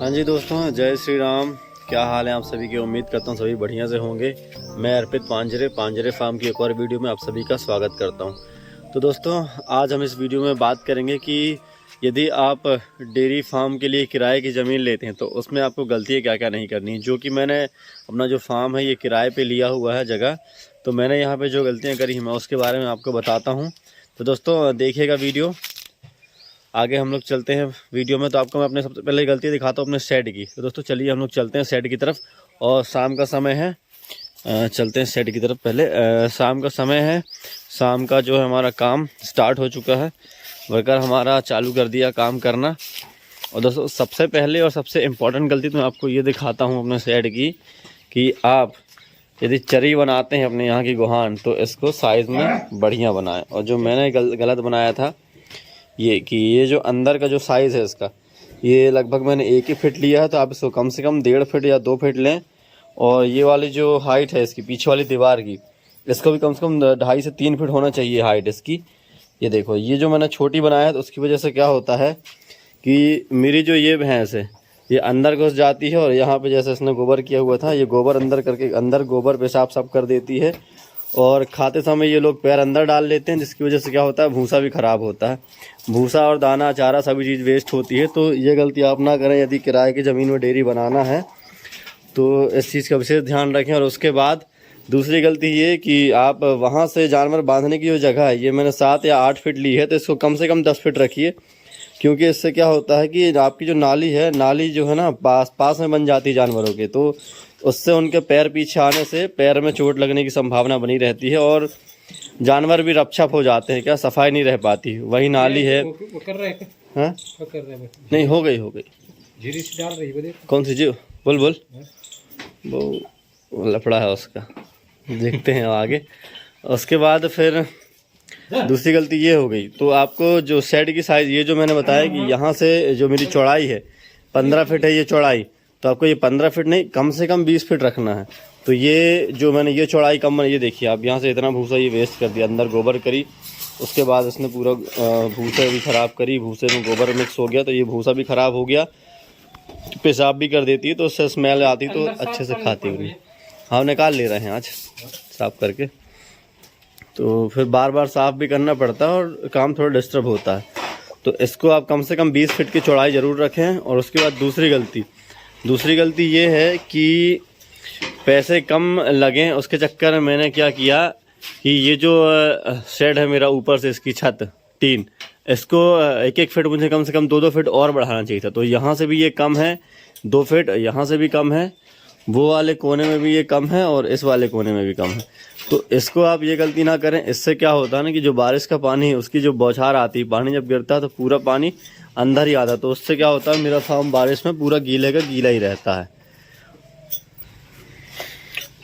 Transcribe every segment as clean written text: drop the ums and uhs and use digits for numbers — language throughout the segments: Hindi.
हाँ जी दोस्तों, जय श्री राम। क्या हाल है आप सभी की? उम्मीद करता हूँ सभी बढ़िया से होंगे। मैं अर्पित पांजरे फार्म की एक और वीडियो में आप सभी का स्वागत करता हूँ। तो दोस्तों, आज हम इस वीडियो में बात करेंगे कि यदि आप डेयरी फार्म के लिए किराए की ज़मीन लेते हैं तो उसमें आपको गलतियाँ क्या क्या नहीं करनी। जो कि मैंने अपना जो फार्म है ये किराए पे लिया हुआ है जगह, तो मैंने यहाँ पे जो गलतियाँ करी हैं मैं उसके बारे में आपको बताता हूँ। तो दोस्तों देखिएगा वीडियो, आगे हम लोग चलते हैं वीडियो में। तो आपको मैं अपने सबसे पहले गलती दिखाता हूँ अपने शेड की। तो दोस्तों चलिए हम लोग चलते हैं शेड की तरफ, और शाम का समय है, चलते हैं शेड की तरफ। पहले शाम का समय है, शाम का जो है हमारा काम स्टार्ट हो चुका है, वर्कर हमारा चालू कर दिया काम करना। और दोस्तों सबसे पहले और सबसे इम्पोर्टेंट गलती तो मैं आपको ये दिखाता हूँ अपने शेड की, कि आप यदि चरी बनाते हैं अपने यहाँ की गुहान तो इसको साइज़ में बढ़िया बनाएं। और जो मैंने गलत बनाया था ये, कि ये जो अंदर का जो साइज़ है इसका, ये लगभग मैंने 1 ही फीट लिया है, तो आप इसको कम से कम 1.5 फीट या 2 फीट लें। और ये वाली जो हाइट है इसकी पीछे वाली दीवार की, इसको भी कम से कम 2.5 से 3 फीट होना चाहिए हाइट इसकी। ये देखो, ये जो मैंने छोटी बनाया है तो उसकी वजह से क्या होता है कि मेरी जो ये भैंस है ये अंदर घुस जाती है, और यहाँ पे जैसे इसने गोबर किया हुआ था ये गोबर अंदर करके अंदर गोबर पेशाब सब कर देती है। और खाते समय ये लोग पैर अंदर डाल लेते हैं, जिसकी वजह से क्या होता है भूसा भी ख़राब होता है। भूसा और दाना चारा सभी चीज़ वेस्ट होती है। तो ये गलती आप ना करें यदि किराए की ज़मीन में डेयरी बनाना है तो इस चीज़ का विशेष ध्यान रखें। और उसके बाद दूसरी गलती ये कि आप वहाँ से जानवर बांधने की जो जगह है ये मैंने 7 या 8 फीट ली है, तो इसको कम से कम 10 फीट रखिए। क्योंकि इससे क्या होता है कि आपकी जो नाली है, नाली जो है ना पास में बन जाती है जानवरों के, तो उससे उनके पैर पीछे आने से पैर में चोट लगने की संभावना बनी रहती है, और जानवर भी रपछप हो जाते हैं, क्या सफाई नहीं रह पाती। वही नाली है। वो कर रहे हैं। हाँ वो कर रहे हैं। नहीं, हो गई जीरी से डाल रही है। कौन सी जी? बोल वो लफड़ा है उसका, देखते हैं आगे। उसके बाद फिर दूसरी गलती ये हो गई, तो आपको जो शेड की साइज़, ये जो मैंने बताया कि यहाँ से जो मेरी चौड़ाई है 15 फीट है ये चौड़ाई, तो आपको ये 15 फीट नहीं कम से कम 20 फीट रखना है। तो ये जो मैंने ये चौड़ाई कम, ये देखिए आप, यहाँ से इतना भूसा ये वेस्ट कर दिया, अंदर गोबर करी, उसके बाद इसने पूरा भूसा भी ख़राब करी, भूसे में गोबर मिक्स हो गया तो ये भूसा भी ख़राब हो गया। पेशाब भी कर देती है तो उससे स्मेल आती, तो अच्छे से खाती हुई। हाँ, निकाल ले रहे हैं आज साफ़ करके, तो फिर बार बार साफ़ भी करना पड़ता है और काम थोड़ा डिस्टर्ब होता है। तो इसको आप कम से कम 20 फीट की चौड़ाई ज़रूर रखें। और उसके बाद दूसरी गलती ये है कि पैसे कम लगें, उसके चक्कर में मैंने क्या किया कि ये जो शेड है मेरा, ऊपर से इसकी छत टीन, इसको 1-1 फीट मुझे कम से कम 2-2 फीट और बढ़ाना चाहिए था। तो यहाँ से भी ये कम है 2 फीट, यहाँ से भी कम है, वो वाले कोने में भी ये कम है, और इस वाले कोने में भी कम है। तो इसको आप ये गलती ना करें। इससे क्या होता है ना कि जो बारिश का पानी है उसकी जो बौछार आती है, पानी जब गिरता है तो पूरा पानी अंदर ही आता है, तो उससे क्या होता है मेरा फार्म बारिश में पूरा गीले का गीला ही रहता है।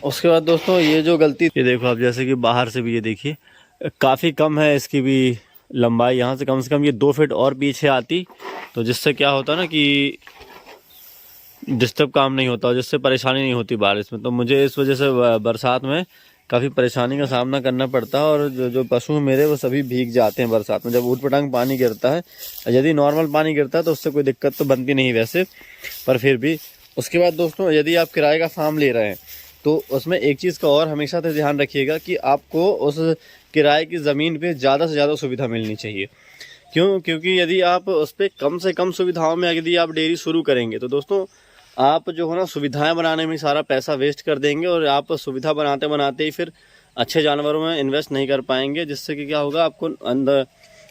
उसके बाद दोस्तों ये जो गलती, ये देखो आप, जैसे कि बाहर से भी ये देखिए काफ़ी कम है इसकी भी लंबाई, यहाँ से कम ये 2 फीट और पीछे आती, तो जिससे क्या होता है ना कि डिस्टर्ब काम नहीं होता, जिससे परेशानी नहीं होती बारिश में। तो मुझे इस वजह से बरसात में काफ़ी परेशानी का सामना करना पड़ता है, और जो पशु हैं मेरे वो सभी भीग जाते हैं बरसात में जब ऊट-पटांग पानी गिरता है। यदि नॉर्मल पानी गिरता है तो उससे कोई दिक्कत तो बनती नहीं वैसे, पर फिर भी। उसके बाद दोस्तों, यदि आप किराए का फार्म ले रहे हैं तो उसमें एक चीज़ का और हमेशा से ध्यान रखिएगा कि आपको उस किराए की ज़मीन पे ज़्यादा से ज़्यादा सुविधा मिलनी चाहिए। क्योंकि यदि आप उस पर कम से कम सुविधाओं में यदि आप डेयरी शुरू करेंगे तो दोस्तों आप जो है ना सुविधाएं बनाने में सारा पैसा वेस्ट कर देंगे, और आप सुविधा बनाते बनाते ही फिर अच्छे जानवरों में इन्वेस्ट नहीं कर पाएंगे, जिससे कि क्या होगा आपको अंदर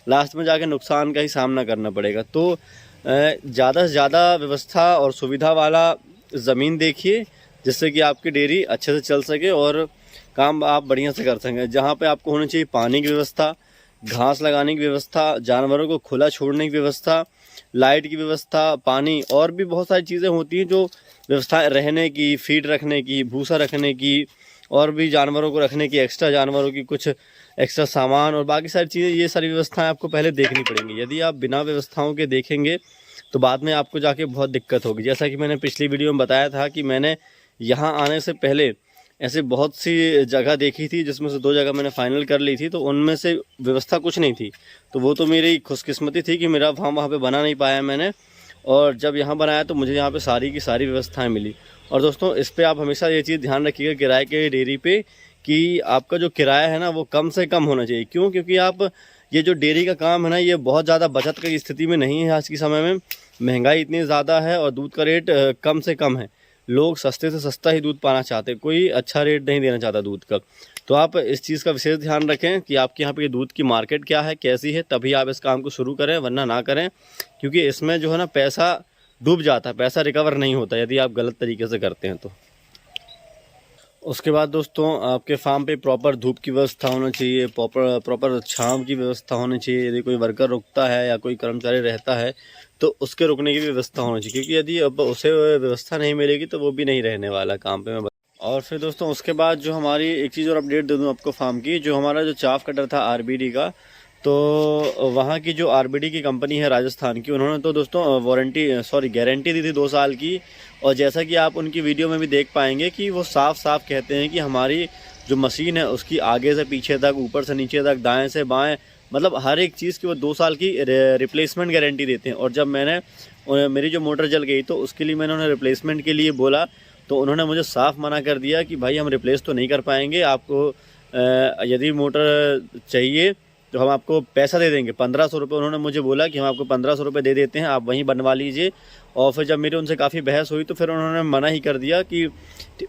लास्ट में जाके नुकसान का ही सामना करना पड़ेगा। तो ज़्यादा से ज़्यादा व्यवस्था और सुविधा वाला ज़मीन देखिए, जिससे कि आपकी डेयरी अच्छे से चल सके और काम आप बढ़िया से कर सकें। जहाँ पे आपको होनी चाहिए पानी की व्यवस्था, घास लगाने की व्यवस्था, जानवरों को खुला छोड़ने की व्यवस्था, लाइट की व्यवस्था, पानी, और भी बहुत सारी चीज़ें होती हैं जो व्यवस्था, रहने की, फीड रखने की, भूसा रखने की, और भी जानवरों को रखने की, एक्स्ट्रा जानवरों की कुछ एक्स्ट्रा सामान और बाकी सारी चीज़ें, ये सारी व्यवस्थाएं आपको पहले देखनी पड़ेंगी। यदि आप बिना व्यवस्थाओं के देखेंगे तो बाद में आपको जाके बहुत दिक्कत होगी। जैसा कि मैंने पिछली वीडियो में बताया था कि मैंने यहाँ आने से पहले ऐसे बहुत सी जगह देखी थी, जिसमें से 2 जगह मैंने फाइनल कर ली थी, तो उनमें से व्यवस्था कुछ नहीं थी। तो वो तो मेरी खुशकिस्मती थी कि मेरा फार्म वहाँ पे बना नहीं पाया मैंने, और जब यहाँ बनाया तो मुझे यहाँ पे सारी की सारी व्यवस्थाएं मिली। और दोस्तों इस पे आप हमेशा ये चीज़ ध्यान रखिएगा किराए के डेयरी पे कि आपका जो किराया है ना वो कम से कम होना चाहिए। क्यों? क्योंकि आप ये जो डेयरी का काम है ना ये बहुत ज़्यादा बचत की स्थिति में नहीं है। आज के समय में महंगाई इतनी ज़्यादा है और दूध का रेट कम से कम है। लोग सस्ते से सस्ता ही दूध पाना चाहते हैं, कोई अच्छा रेट नहीं देना चाहता दूध का। तो आप इस चीज़ का विशेष ध्यान रखें कि आपके यहाँ पे दूध की मार्केट क्या है, कैसी है, तभी आप इस काम को शुरू करें, वरना ना करें। क्योंकि इसमें जो है ना पैसा डूब जाता है, पैसा रिकवर नहीं होता यदि आप गलत तरीके से करते हैं तो। उसके बाद दोस्तों आपके फार्म पे प्रॉपर धूप की व्यवस्था होना चाहिए, प्रॉपर छांव की व्यवस्था होनी चाहिए। यदि कोई वर्कर रुकता है या कोई कर्मचारी रहता है तो उसके रुकने की भी व्यवस्था होनी चाहिए, क्योंकि यदि अब उसे व्यवस्था नहीं मिलेगी तो वो भी नहीं रहने वाला काम पे। और फिर दोस्तों उसके बाद जो हमारी एक चीज़ और अपडेट दे दूँ आपको फार्म की, जो हमारा जो चाफ कटर था आरबीडी का, तो वहाँ की जो आरबीडी की कंपनी है राजस्थान की, उन्होंने तो दोस्तों गारंटी दी थी 2 साल की। और जैसा कि आप उनकी वीडियो में भी देख पाएंगे कि वो साफ साफ कहते हैं कि हमारी जो मशीन है उसकी आगे से पीछे तक, ऊपर से नीचे तक, दाएं से बाएं, मतलब हर एक चीज़ की वो 2 साल की रिप्लेसमेंट गारंटी देते हैं। और जब मेरी जो मोटर जल गई तो उसके लिए मैंने उन्हें रिप्लेसमेंट के लिए बोला तो उन्होंने मुझे साफ मना कर दिया कि भाई हम रिप्लेस तो नहीं कर पाएंगे, आपको यदि मोटर चाहिए तो हम आपको पैसा दे देंगे 1500 रुपये। उन्होंने मुझे बोला कि हम आपको 1500 रुपये दे देते हैं, आप वहीं बनवा लीजिए। और फिर जब मेरी उनसे काफ़ी बहस हुई तो फिर उन्होंने मना ही कर दिया कि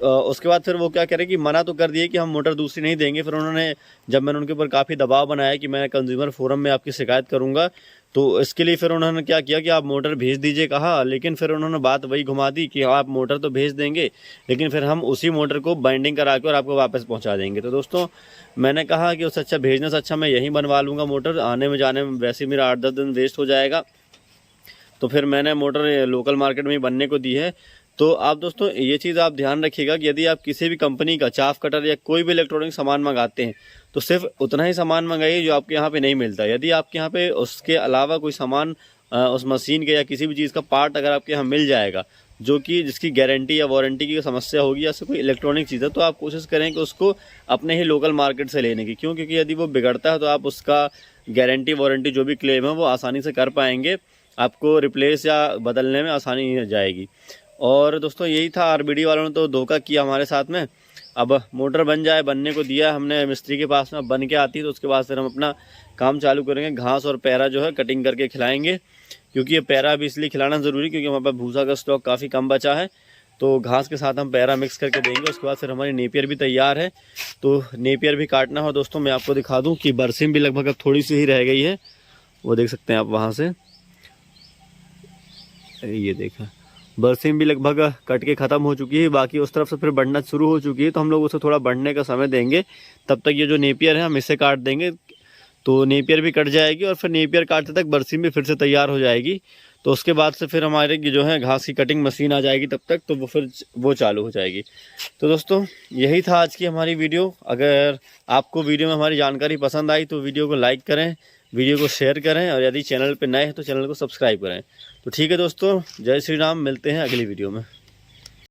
उसके बाद फिर वो क्या कह रहे कि मना तो कर दिए कि हम मोटर दूसरी नहीं देंगे। फिर उन्होंने, जब मैंने उनके ऊपर काफ़ी दबाव बनाया कि मैं कंज्यूमर फोरम में आपकी शिकायत करूँगा, तो इसके लिए फिर उन्होंने क्या किया कि आप मोटर भेज दीजिए कहा। लेकिन फिर उन्होंने बात वही घुमा दी कि आप मोटर तो भेज देंगे लेकिन फिर हम उसी मोटर को बाइंडिंग करा के और आपको वापस पहुंचा देंगे। तो दोस्तों मैंने कहा कि उससे अच्छा, भेजने से अच्छा मैं यहीं बनवा लूँगा मोटर, आने में जाने में वैसे मेरा 8-10 दिन वेस्ट हो जाएगा। तो फिर मैंने मोटर लोकल मार्केट में ही बनने को दी है। तो आप दोस्तों ये चीज़ आप ध्यान रखिएगा कि यदि आप किसी भी कंपनी का चाफ कटर या कोई भी इलेक्ट्रॉनिक सामान मंगाते हैं तो सिर्फ उतना ही सामान मंगाइए जो आपके यहाँ पे नहीं मिलता। यदि आपके यहाँ पे उसके अलावा कोई सामान, उस मशीन के या किसी भी चीज़ का पार्ट अगर आपके यहाँ मिल जाएगा जो कि जिसकी गारंटी या वारंटी की समस्या होगी या कोई इलेक्ट्रॉनिक चीज़ है, तो आप कोशिश करें कि उसको अपने ही लोकल मार्केट से लेने की। क्यों? क्योंकि यदि वो बिगड़ता है तो आप उसका गारंटी वारंटी जो भी क्लेम है वो आसानी से कर पाएंगे, आपको रिप्लेस या बदलने में आसानी हो जाएगी। और दोस्तों यही था, आरबीडी वालों ने तो धोखा किया हमारे साथ में। अब मोटर बन जाए, बनने को दिया हमने मिस्त्री के पास में, बन के आती है तो उसके बाद फिर हम अपना काम चालू करेंगे। घास और पैरा जो है कटिंग करके खिलाएंगे, क्योंकि ये पैरा भी इसलिए खिलाना ज़रूरी क्योंकि हमारे पास भूसा का स्टॉक काफ़ी कम बचा है। तो घास के साथ हम पैरा मिक्स करके देंगे। उसके बाद फिर हमारी नेपियर भी तैयार है, तो नेपियर भी काटना हो। दोस्तों मैं आपको दिखा दूँ कि बरसीम भी लगभग अब थोड़ी सी ही रह गई है, वो देख सकते हैं आप वहाँ से, ये देखा बरसीम भी लगभग कट के ख़त्म हो चुकी है। बाकी उस तरफ से फिर बढ़ना शुरू हो चुकी है, तो हम लोग उसे थोड़ा बढ़ने का समय देंगे। तब तक ये जो नेपियर है हम इसे काट देंगे, तो नेपियर भी कट जाएगी और फिर नेपियर काटते तक बरसीम भी फिर से तैयार हो जाएगी। तो उसके बाद से फिर हमारे जो है घास की कटिंग मशीन आ जाएगी, तब तक तो वो चालू हो जाएगी। तो दोस्तों यही था आज की हमारी वीडियो। अगर आपको वीडियो में हमारी जानकारी पसंद आई तो वीडियो को लाइक करें, वीडियो को शेयर करें, और यदि चैनल पर नए हैं तो चैनल को सब्सक्राइब करें। तो ठीक है दोस्तों, जय श्री राम, मिलते हैं अगली वीडियो में।